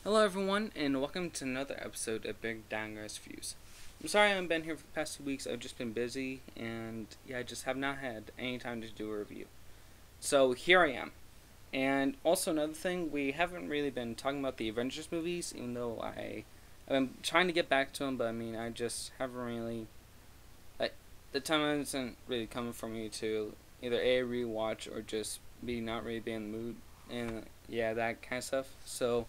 Hello everyone, and welcome to another episode of Big Dangerous Views. I'm sorry I haven't been here for the past 2 weeks. I've just been busy, and I just have not had any time to do a review. So here I am. And also another thing, we haven't really been talking about the Avengers movies, even though I've been trying to get back to them, but I just haven't really, the time isn't really coming for me to either A, rewatch, or just B, not really be in the mood, and that kind of stuff. So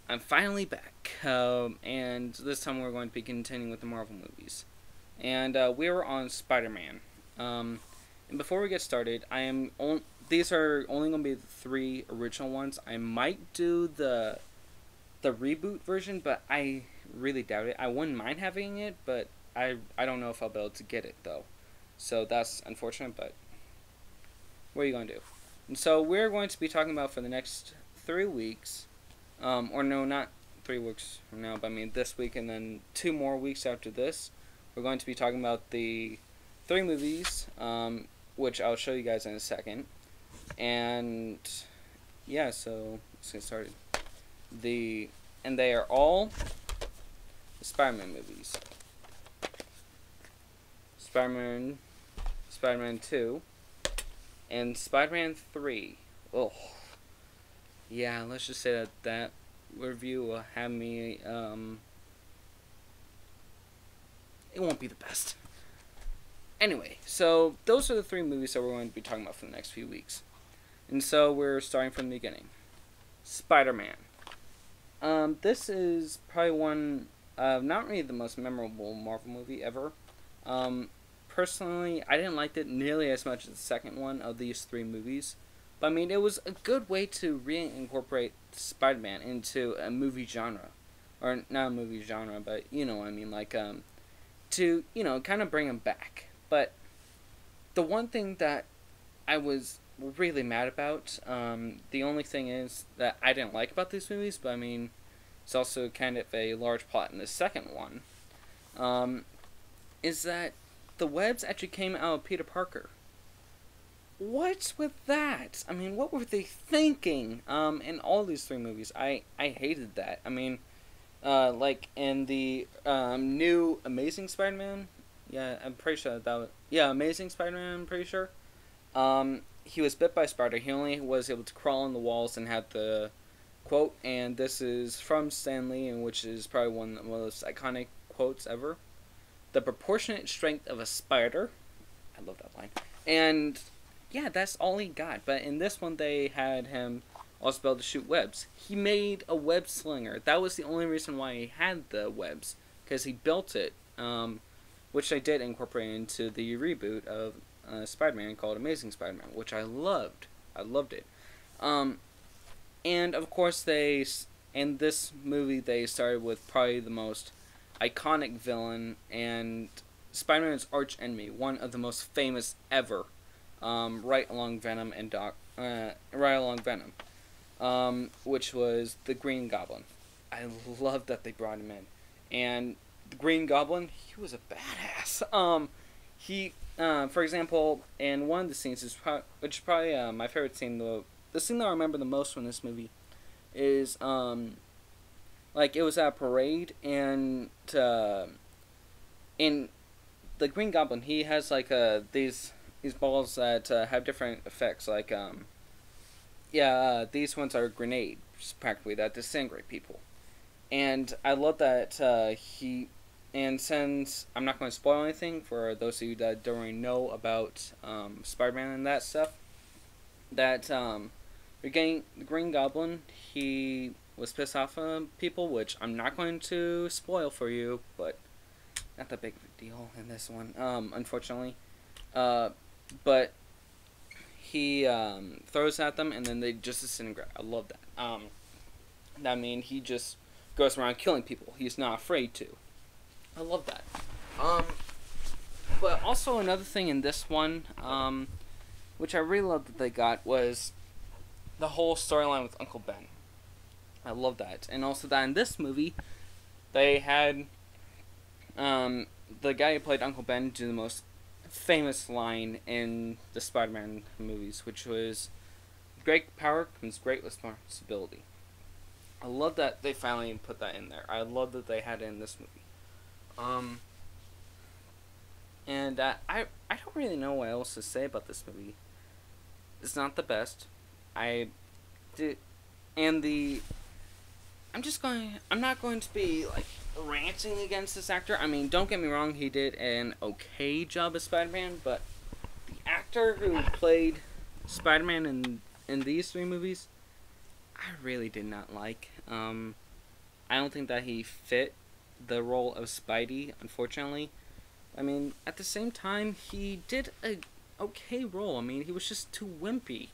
I'm finally back, and this time we're going to be continuing with the Marvel movies. And we're on Spider-Man. And before we get started, these are only going to be the 3 original ones. I might do the reboot version, but I really doubt it. I wouldn't mind having it, but I don't know if I'll be able to get it, though. So that's unfortunate, but what are you going to do? And so we're going to be talking about for the next 3 weeks, or no, not 3 weeks from now, but this week and then 2 more weeks after this, we're going to be talking about the 3 movies, which I'll show you guys in a second. And yeah, so let's get started. And they are all the Spider-Man movies. Spider-Man 2, and Spider-Man 3. Oh. Yeah, let's just say that review will have me, it won't be the best. Anyway, so those are the 3 movies that we're going to be talking about for the next few weeks. And so we're starting from the beginning. Spider-Man. This is probably one of not really the most memorable Marvel movie ever. Personally, I didn't like it nearly as much as the second one of these 3 movies. But it was a good way to reincorporate Spider-Man into a movie genre. Or not a movie genre, but you know what I mean, to, kind of bring him back. But the one thing that I was really mad about, the only thing is that I didn't like about these movies, but it's also kind of a large plot in the second one, is that the webs actually came out of Peter Parker. What's with that? What were they thinking? In all these 3 movies, I hated that. Like in the new Amazing Spider-Man, I'm pretty sure that was, Amazing Spider-Man, I'm pretty sure. He was bit by a spider. He only was able to crawl on the walls and had the quote, and this is from Stan Lee, and which is probably one of the most iconic quotes ever. The proportionate strength of a spider. I love that line. And yeah, that's all he got. But in this one, they had him also be able to shoot webs. He made a web slinger. That was the only reason why he had the webs, because he built it, which they did incorporate into the reboot of Spider-Man called Amazing Spider-Man, which I loved. I loved it. And of course, in this movie, they started with probably the most iconic villain and Spider-Man's arch enemy, one of the most famous ever. Right along Venom, which was the Green Goblin. I love that they brought him in, and the Green Goblin, he was a badass. For example, in one of the scenes, which is probably my favorite scene, the scene that I remember the most from this movie, is it was at a parade, and in the Green Goblin, he has these balls that have different effects, these ones are grenades, practically, that disintegrate people. And I love that and since I'm not going to spoil anything for those of you that don't really know about Spider-Man and that stuff, that the Green Goblin, he was pissed off at people, which I'm not going to spoil for you, but not that big of a deal in this one, unfortunately. But he throws at them, and then they just disintegrate. I love that. He just goes around killing people. He's not afraid to. I love that. But also another thing in this one, which I really loved that they got, was the whole storyline with Uncle Ben. I love that. And also that in this movie, they had the guy who played Uncle Ben do the most famous line in the Spider-Man movies, which was, "Great power comes great responsibility." I love that they finally put that in there. I love that they had it in this movie. And I don't really know what else to say about this movie. It's not the best. I did, and the I'm not going to be like ranting against this actor. I mean, don't get me wrong, he did an okay job as Spider-Man, but the actor who played Spider-Man in these three movies, I really did not like. I don't think that he fit the role of Spidey, unfortunately. I mean, at the same time, he did a okay role. I mean, he was just too wimpy.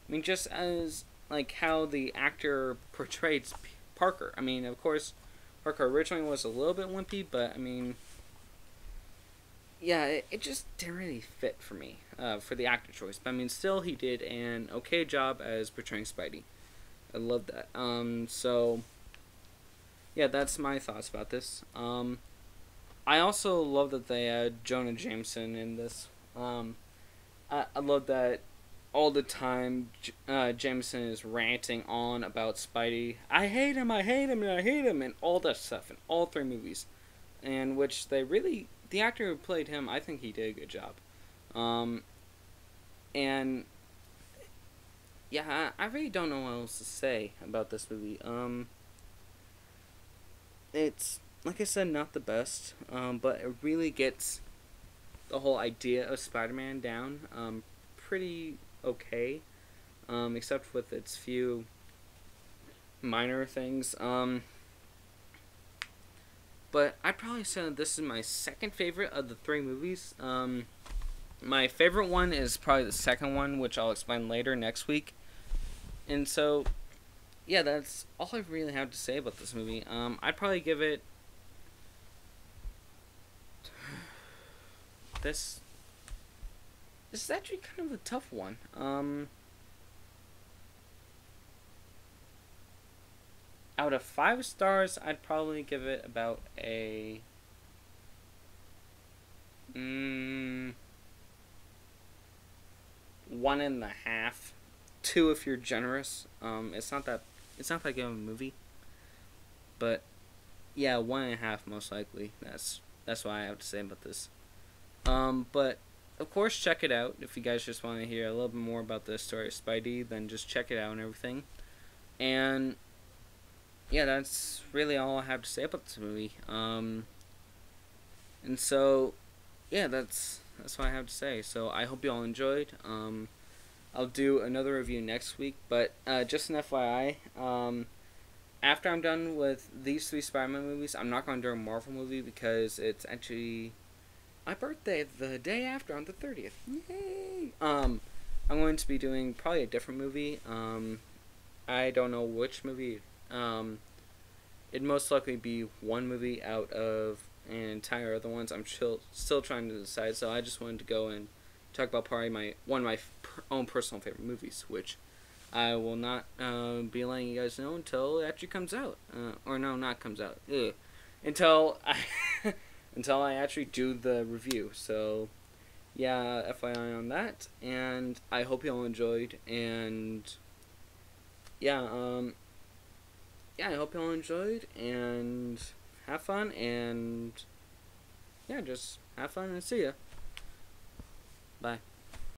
I mean, just as like how the actor portrayed Parker. I mean, of course, Parker originally was a little bit wimpy, but I mean, yeah, it just didn't really fit for me, for the actor choice. But I mean, still, he did an okay job as portraying Spidey. I love that. So yeah, that's my thoughts about this. I also love that they had Jonah Jameson in this. I love that all the time Jameson is ranting on about Spidey. I hate him, and I hate him, and all that stuff in all three movies. And which the actor who played him, I think he did a good job. And yeah, I really don't know what else to say about this movie. It's, like I said, not the best, but it really gets the whole idea of Spider-Man down pretty okay, except with its few minor things. But I'd probably say that this is my second favorite of the three movies. My favorite one is probably the second one, which I'll explain later next week. And so, yeah, that's all I really have to say about this movie. I'd probably give it this is actually kind of a tough one. Out of 5 stars, I'd probably give it about a 1.5, 2 if you're generous. It's not that good of a movie, but yeah, 1.5 most likely. That's what I have to say about this. But of course, check it out if you guys just want to hear a little bit more about the story of Spidey. Then just check it out and everything. And yeah, that's really all I have to say about this movie. And so yeah, that's what I have to say. So I hope you all enjoyed. I'll do another review next week, but just an FYI, after I'm done with these 3 Spider-Man movies, I'm not going to do a Marvel movie because it's actually my birthday the day after, on the 30th. Yay! I'm going to be doing probably a different movie. I don't know which movie. It'd most likely be one movie out of an entire other ones. I'm still trying to decide, so I just wanted to go and talk about probably one of my own personal favorite movies, which I will not be letting you guys know until it actually comes out. Or no, not comes out. Ugh. Until I actually do the review. So yeah, FYI on that, and I hope you all enjoyed. And yeah, I hope you all enjoyed and have fun, and yeah, just have fun and see ya. Bye.